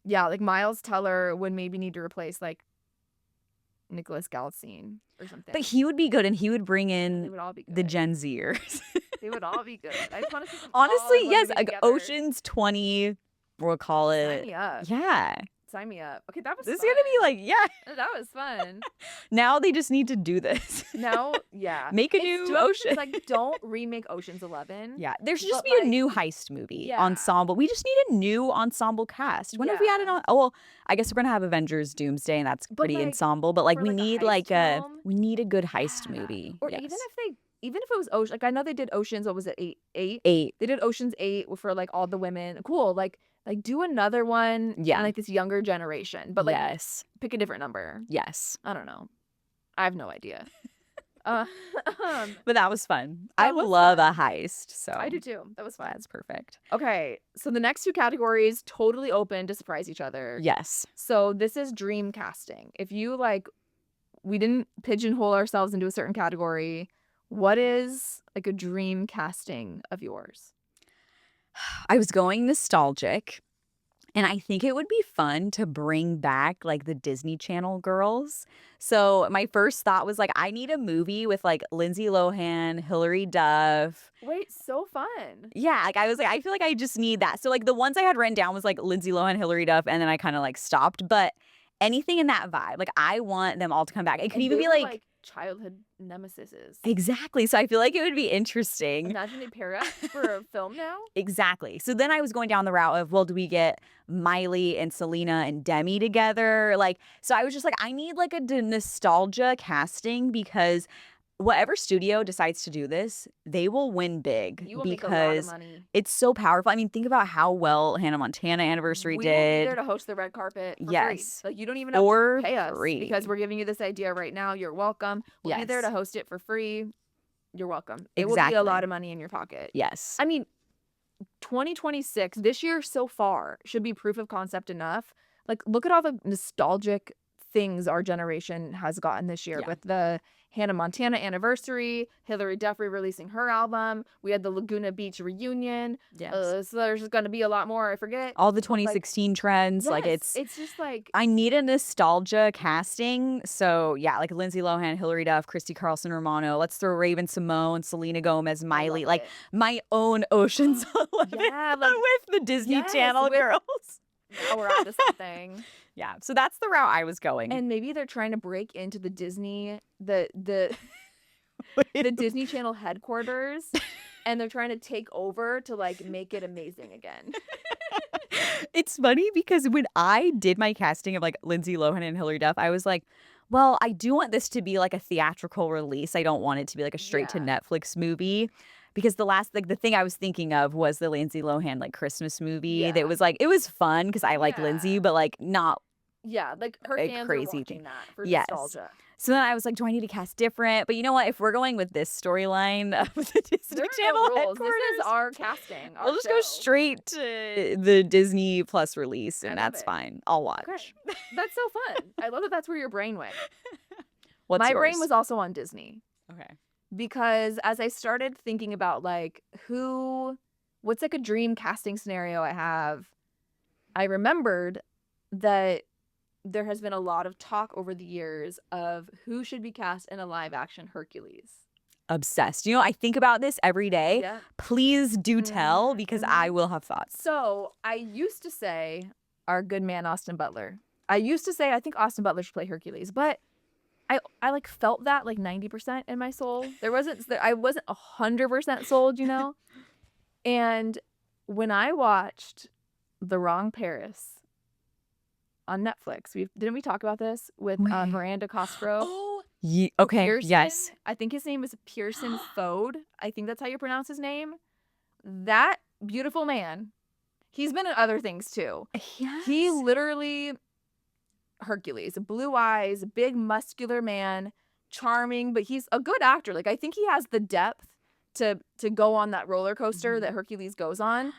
yeah, like Miles Teller would maybe need to replace like Nicholas Galitzine or something. But he would be good, and he would bring They in would all be good. the Gen Zers. They would all be good. I just want to see them all in Honestly, one yes, movie like together. Ocean's 20, we'll call Sign it. me up. Yeah. Sign me up. Okay, that was This is fun. gonna be like, yeah. That was fun. Now they just need to do this. No, yeah. Make a It's new two episodes, Ocean. Like, don't remake Ocean's 11. Yeah, there should just But, be a like, new heist movie yeah. ensemble. We just need a new ensemble cast. When have we had it Yeah. on? Oh, well, I guess we're gonna have Avengers Doomsday, and that's But, pretty like, ensemble. But like, for, we like, a need heist like film, we need a good heist Yeah. movie. Or Yes. even if it was Ocean, like I know they did Oceans. What was it? Eight. 8. They did Oceans 8 for like all the women. Cool. Like do another one. Yeah. And like this younger generation, but like yes, pick a different number. yes. I don't know. I have no idea. um, But that was fun. That I was love fun. a heist. So I do too. That was fun. that's perfect. Okay, so the next two categories totally open to surprise each other. Yes. So this is dream casting. If you like, we didn't pigeonhole ourselves into a certain category. What is like a dream casting of yours? I was going nostalgic, and I think it would be fun to bring back like the Disney Channel girls. So my first thought was like, I need a movie with like Lindsay Lohan, Hilary Duff. Wait, so fun. Yeah, like I was like, I feel like I just need that. So like the ones I had written down was like Lindsay Lohan, Hilary Duff, and then I kind of like stopped. But anything in that vibe, like I want them all to come back. It could And even they be were, like childhood nemesises. Exactly. So I feel like it would be interesting. Imagine they pair up for a film now. Exactly. So then I was going down the route of, well, do we get Miley and Selena and Demi together? Like, so I was just like, I need like a nostalgia casting because whatever studio decides to do this, they will win big You will make a lot of because money. it's so powerful. I mean, think about how well Hannah Montana Anniversary We will be there did. to host the red carpet for Yes. free. Like, you don't even have For to pay us free. because we're giving you this idea right now. You're welcome. We'll be there Yes. to host it for free. You're welcome. It will be a Exactly. lot of money in your pocket. Yes. I mean, 2026, this year so far, should be proof of concept enough. Like, look at all the nostalgic things our generation has gotten this year Yeah. with the Hannah Montana Anniversary, Hilary Duff releasing her album. We had the Laguna Beach reunion. Yes. So there's going to be a lot more. I forget. All the 2016 trends. Like, Yes, it's just like, I need a nostalgia casting. So, yeah, like Lindsay Lohan, Hilary Duff, Christy Carlson Romano. Let's throw Raven Simone, Selena Gomez, I Miley. love Like, it. my own Ocean's 11 Yeah, like, with the Disney yes, Channel with- girls. now we're on to something. Yeah, so that's the route I was going. And maybe they're trying to break into the Disney, the Disney Channel headquarters, and they're trying to take over to like make it amazing again. It's funny because when I did my casting of like Lindsay Lohan and Hilary Duff, I was like, well, I do want this to be like a theatrical release. I don't want it to be like a straight to Yeah. Netflix movie. Because the thing I was thinking of was the Lindsay Lohan like Christmas movie. Yeah. That was like, it was fun because I like Yeah. Lindsay, but like not. Yeah, like her A fans crazy are watching thing. that for Yes. nostalgia. So then I was like, do I need to cast different? But you know what? If we're going with this storyline of the Disney There are Channel no rules. headquarters, This is our casting. Our we'll just show. go straight to the Disney Plus release, and I love that's it. fine. I'll watch. Great. That's so fun. I love that that's where your brain went. What's My yours? brain was also on Disney. Okay. Because as I started thinking about like what's like a dream casting scenario I have, I remembered that there has been a lot of talk over the years of who should be cast in a live action Hercules. Obsessed. You know, I think about this every day. Yeah. Please do tell because I will have thoughts. So I used to say our good man Austin Butler. I used to say I think Austin Butler should play Hercules, but I like felt that like 90% in my soul. I wasn't 100% sold, you know? And when I watched The Wrong Paris on Netflix, didn't we talk about this with Wait. Miranda Cosgrove? Oh, okay. Pearson? Yes. I think his name is Pearson Fode. I think that's how you pronounce his name. That beautiful man. He's been in other things too. Yes. He literally Hercules, blue eyes, big muscular man, charming, but he's a good actor. Like I think he has the depth to go on that roller coaster that Hercules goes on.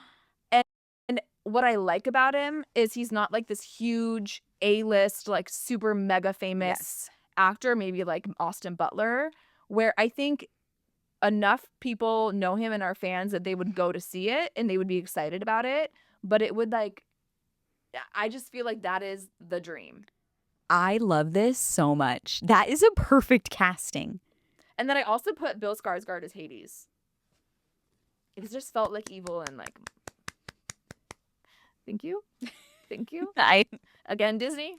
And what I like about him is he's not like this huge A-list, like super mega famous actor, maybe like Austin Butler, where I think enough people know him and are fans that they would go to see it and they would be excited about it. But it would like, I just feel like that is the dream. I love this so much. That is a perfect casting. And then I also put Bill Skarsgård as Hades. It just felt like evil and like, thank you. Thank you. Again, Disney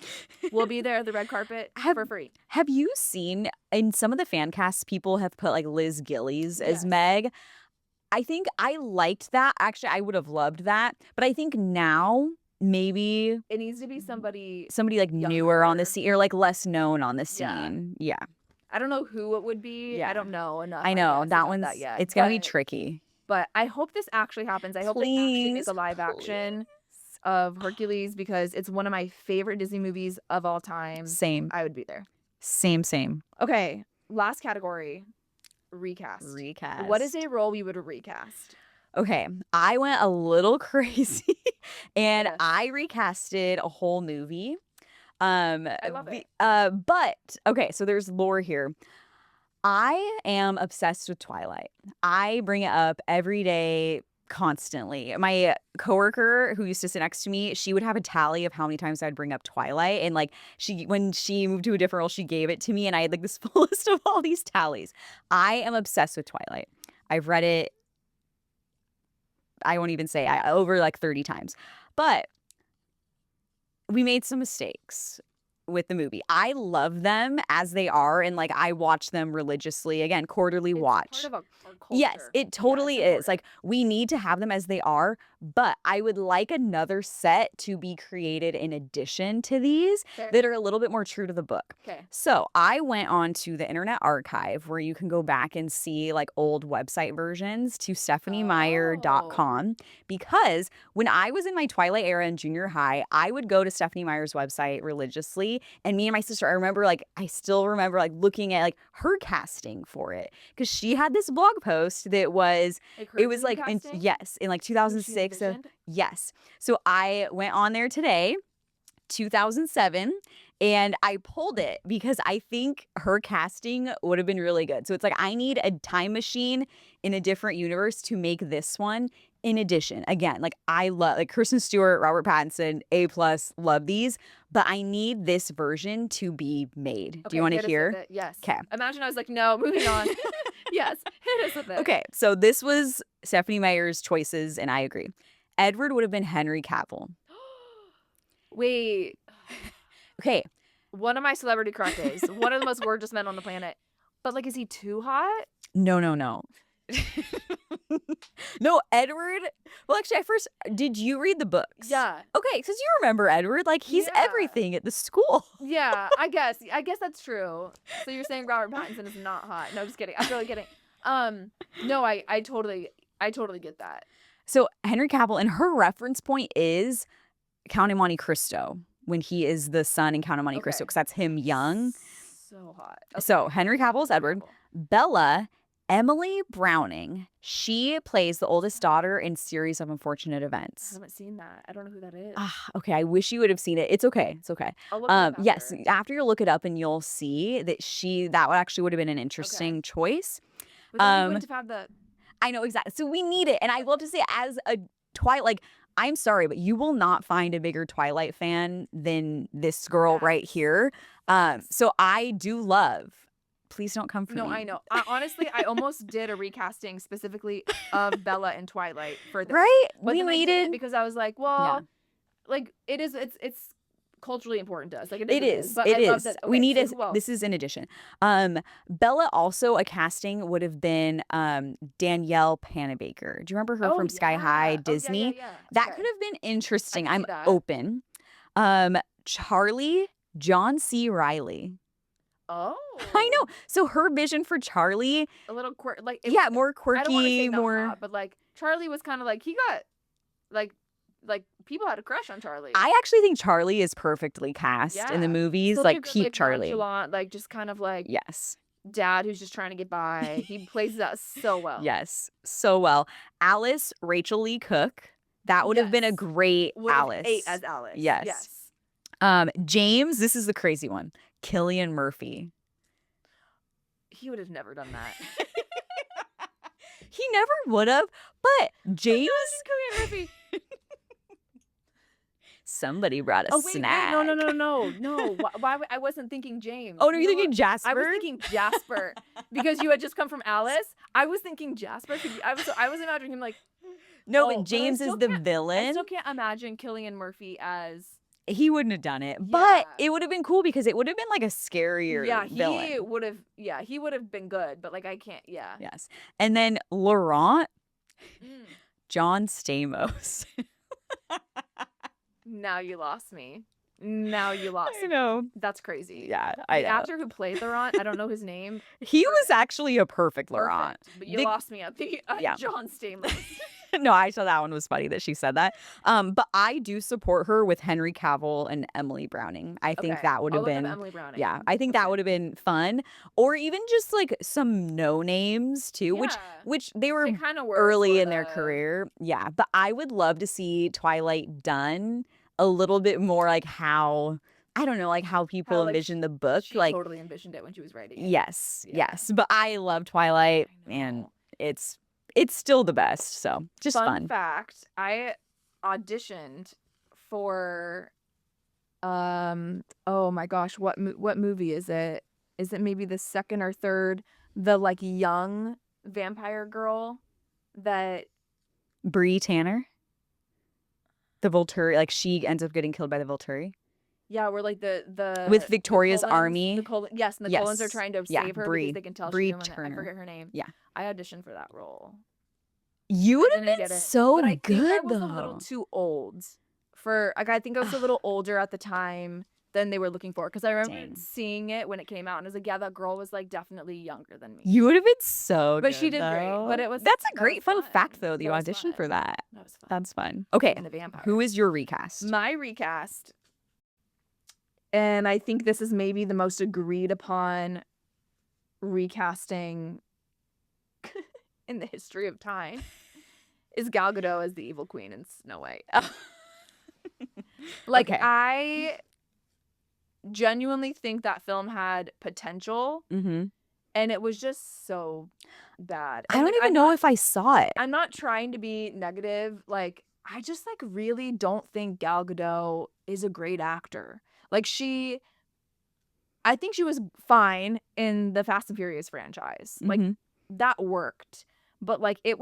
will be there at the red carpet for free. Have you seen in some of the fan casts, people have put like Liz Gillies as Yes. Meg? I think I liked that. Actually, I would have loved that. But I think now maybe It needs to be somebody. somebody like newer on the Younger. scene or like less known on the Yeah. scene. Yeah. I don't know who it would be. Yeah. I don't know enough. I know guess, that about one's that yet. it's gonna be But- tricky. But I hope this actually happens. I hope they actually make Please, a live action of Hercules because it's one of my favorite Disney movies of all time. Same. I would be there. Same. Okay, last category, recast. Recast. What is a role we would recast? Okay, I went a little crazy and Yes. I recasted a whole movie. I love it. But okay, so there's lore here. I am obsessed with Twilight. I bring it up every day, constantly. My coworker who used to sit next to me, she would have a tally of how many times I'd bring up Twilight, and like when she moved to a different role, she gave it to me, and I had like this full list of all these tallies. I am obsessed with Twilight. I've read it. I won't even say over like 30 times, but we made some mistakes. with the movie. I love them as they are, and like I watch them religiously. Again, quarterly It's watch. part of our culture. Yes, it totally it's is. Like we need to have them as they are, but I would like another set to be created in addition to these that are a little bit more true to the book. Okay. So I went on to the Internet Archive where you can go back and see like old website versions to stephaniemeyer.com because when I was in my Twilight era in junior high, I would go to Stephanie Meyer's website religiously, and me and my sister, I still remember like looking at like her casting for it because she had this blog post that was it was like in 2006. So, yes. So I went on there today, 2007, and I pulled it because I think her casting would have been really good. So it's like I need a time machine in a different universe to make this one. In addition, again, like I love like Kristen Stewart, Robert Pattinson, A+, love these, but I need this version to be made. Do you want to hear? Yes. Okay. Imagine I was like, no, moving on. Yes, hit us with it. Okay, so this was Stephanie Meyer's choices, and I agree. Edward would have been Henry Cavill. Wait. Okay. One of my celebrity crushes. One of the most gorgeous men on the planet. But like, is he too hot? No. No, Edward. Well, actually, at first, did you read the books? Yeah. Okay, because you remember Edward. Like, he's everything at the school. Yeah, I guess that's true. So you're saying Robert Pattinson is not hot? No, just kidding. I'm totally kidding. No, I totally get that. So Henry Cavill, and her reference point is Count of Monte Cristo when he is the son in Count of Monte Cristo, because that's him young. So hot. So Henry Cavill is Edward. Bella, Emily Browning. She plays the oldest daughter in Series of Unfortunate Events. I haven't seen that. I don't know who that is. Okay, I wish you would have seen it. It's okay. I'll look it up yes, after you look it up and you'll see that that would have been an interesting choice. But then you wouldn't have had the... I know, exactly. So we need it. And I love to say, as a Twilight, like, I'm sorry, but you will not find a bigger Twilight fan than this girl right here. So I do love. Please don't come for me. No, I know. Honestly, I almost did a recasting specifically of Bella in Twilight for this. Right? But we then needed because I was like, well, like it's culturally important to us. Like it is. But it I love is. that. Okay, we need it. Well, this is in addition. Bella also a casting would have been Danielle Panabaker. Do you remember her from Sky High Disney? Yeah. That could have been interesting. I'm that. open. Charlie, John C. Reilly. Oh, I know. So her vision for Charlie, a little like more quirky, I don't want to say more. hot, but like Charlie was kind of like he got like people had a crush on Charlie. I actually think Charlie is perfectly cast in the movies. Still like good, keep Charlie, nonchalant, like just kind of like yes, dad who's just trying to get by. He plays that so well. Yes, so well. Alice, Rachel Lee Cook. That would have been a great Alice. As Alice. Yes. James, this is the crazy one. Cillian Murphy. He would have never done that. He never would have, but James. Cillian Murphy. Somebody brought a snack. Wait, no. Why? I wasn't thinking James. Oh, no, you're thinking Jasper? I was thinking Jasper because you had just come from Alice. I was thinking Jasper. I was imagining him like. No, but James is the villain. I still can't imagine Cillian Murphy as. He wouldn't have done it, but it would have been cool because it would have been like a scarier villain. He would have. Yeah, he would have been good, but like I can't. Yeah. Yes, and then Laurent, John Stamos. Now you lost me. I know. That's crazy. Yeah, I know. The actor who played Laurent, I don't know his name. He was actually a perfect Laurent. But you lost me at the John Stamos. No, I thought that one was funny that she said that. But I do support her with Henry Cavill and Emily Browning. I think that would have been Emily Browning. Yeah, I think that would have been fun. Or even just like some no names too, which they were kind of early in their career. Yeah, but I would love to see Twilight done a little bit more like how I don't know, like how people envision the book. She like totally envisioned it when she was writing it. Yes. But I love Twilight, and it's still the best. So just fun. Fun fact: I auditioned for, oh my gosh, what movie is it? Is it maybe the second or third? The like young vampire girl that Bree Tanner, the Volturi, like she ends up getting killed by the Volturi. Yeah, where like the With Victoria's Cullens- army. yes, and the Cullens are Yes. trying to Yeah, save her Bree. because they can tell Bree she's human. I Turner. forget her name. Yeah. I auditioned for that role. You I would have didn't been get it. so But I think I good, was a little though. too old for like I think I was a little older at the time than they were looking for because I remember Dang. seeing it when it came out and I was like, yeah, that girl was like definitely younger than me. You would have been so good, But she did great. though. But it was That's a that great was fun fact, fun. though, that you That was auditioned for fun. that. That was fun. That's fun. Okay, And the vampire. who is your recast? My recast, and I think this is maybe the most agreed upon recasting in the history of time, is Gal Gadot as the evil queen in Snow White. Like, Okay. I genuinely think that film had potential, Mm-hmm. and it was just so bad. I And, don't like, even know if I saw it. I'm not trying to be negative. Like, I just, like, really don't think Gal Gadot is a great actor. Like, I think she was fine in the Fast and Furious franchise. Like, Mhm. that worked. But, like, it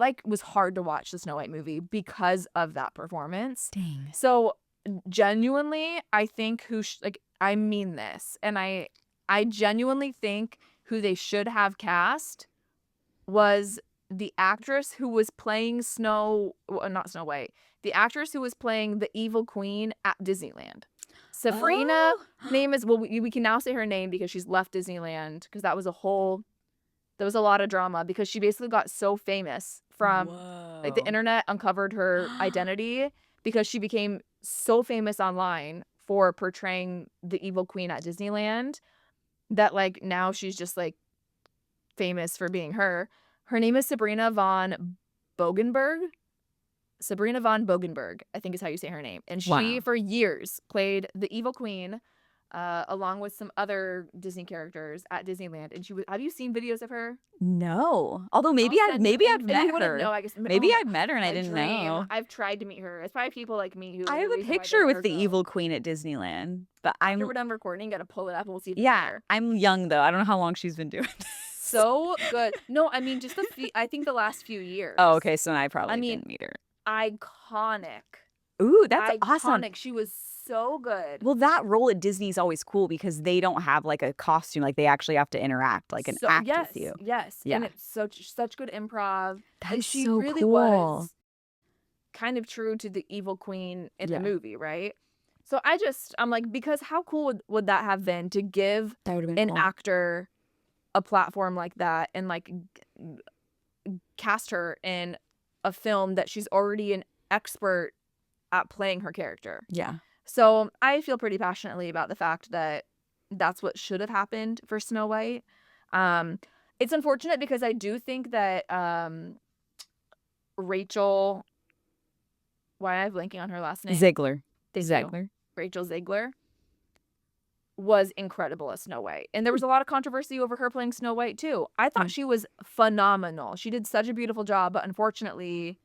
like was hard to watch the Snow White movie because of that performance. Dang. So genuinely, I think I mean this, and I genuinely think who they should have cast was the actress who was playing not Snow White, the actress who was playing the evil queen at Disneyland. Sabrina Oh. name is we can now say her name because she's left Disneyland because there was a lot of drama because she basically got so famous from like the Whoa. internet uncovered her identity because she became so famous online for portraying the evil queen at Disneyland that like now she's just like famous for being her. Her name is Sabrina von Bogenberg. Sabrina von Bogenberg, I think is how you say her name. And she, Wow. for years, played the evil queen along with some other Disney characters at Disneyland. And have you seen videos of her? No. Although maybe I'll send you- I've and met you wouldn't her. know, I guess. Maybe Oh, I've met her and I a didn't dream. know. I've tried to meet her. It's probably people like me who. I have a picture with the evil queen at Disneyland, but After we're done recording, gotta pull it up and we'll see. If it's yeah, there. I'm young though. I don't know how long she's been doing this. So good. No, I mean just I think the last few years. Oh, okay. So I probably I mean, didn't meet her. Iconic. Ooh, that's Iconic. awesome. She was so good. Well, that role at Disney is always cool because they don't have like a costume. Like they actually have to interact, like and act yes, with you. Yes. Yeah. And it's such good improv. That and is she so really cool. was kind of true to the evil queen in Yeah. the movie, right? So I'm like, because how cool would that have been to give That would have been an cool. actor a platform like that and like cast her in a film that she's already an expert at playing her character. Yeah. So I feel pretty passionately about the fact that that's what should have happened for Snow White. It's unfortunate because I do think that Rachel, why am I blanking on her last name? Ziegler. Thank you. Ziegler. Rachel Ziegler was incredible as Snow White. And there was a lot of controversy over her playing Snow White too. I thought she was phenomenal. She did such a beautiful job, but unfortunately,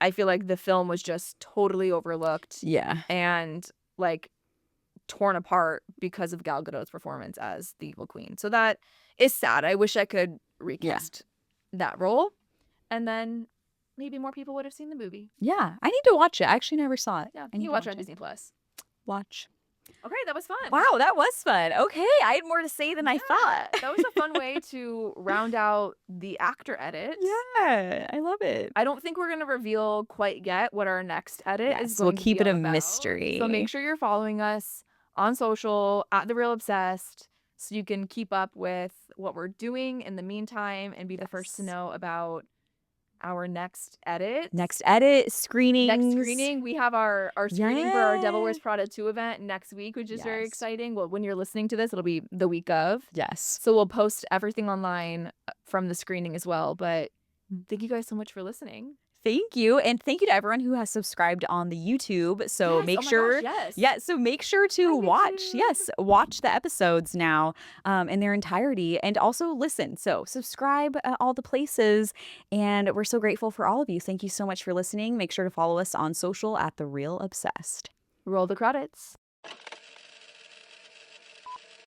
I feel like the film was just totally overlooked. Yeah. And like torn apart because of Gal Gadot's performance as the evil queen. So that is sad. I wish I could recast that role. And then maybe more people would have seen the movie. Yeah. I need to watch it. I actually never saw it. Yeah, I need you to watch it watch on Disney Plus. Watch. Okay, that was fun. Wow, that was fun. Okay, I had more to say than I thought. That was a fun way to round out the actor edit. Yeah, I love it. I don't think we're going to reveal quite yet what our next edit is going we'll to keep be it a all about. mystery. So make sure you're following us on social at The Real Obsessed so you can keep up with what we're doing in the meantime and be the first to know about our next edit. Next edit, screenings. Next screening. We have our screening for our Devil Wears Yeah. Prada 2 event next week, which is very Yes. exciting. Well, when you're listening to this, it'll be the week of. Yes. So we'll post everything online from the screening as well. But thank you guys so much for listening. Thank you. And thank you to everyone who has subscribed on the YouTube. So Yes, make oh my sure. gosh, yes. Yeah. So make sure to Hi, watch. YouTube. Yes. Watch the episodes now in their entirety and also listen. So subscribe all the places. And we're so grateful for all of you. Thank you so much for listening. Make sure to follow us on social at The Real Obsessed. Roll the credits.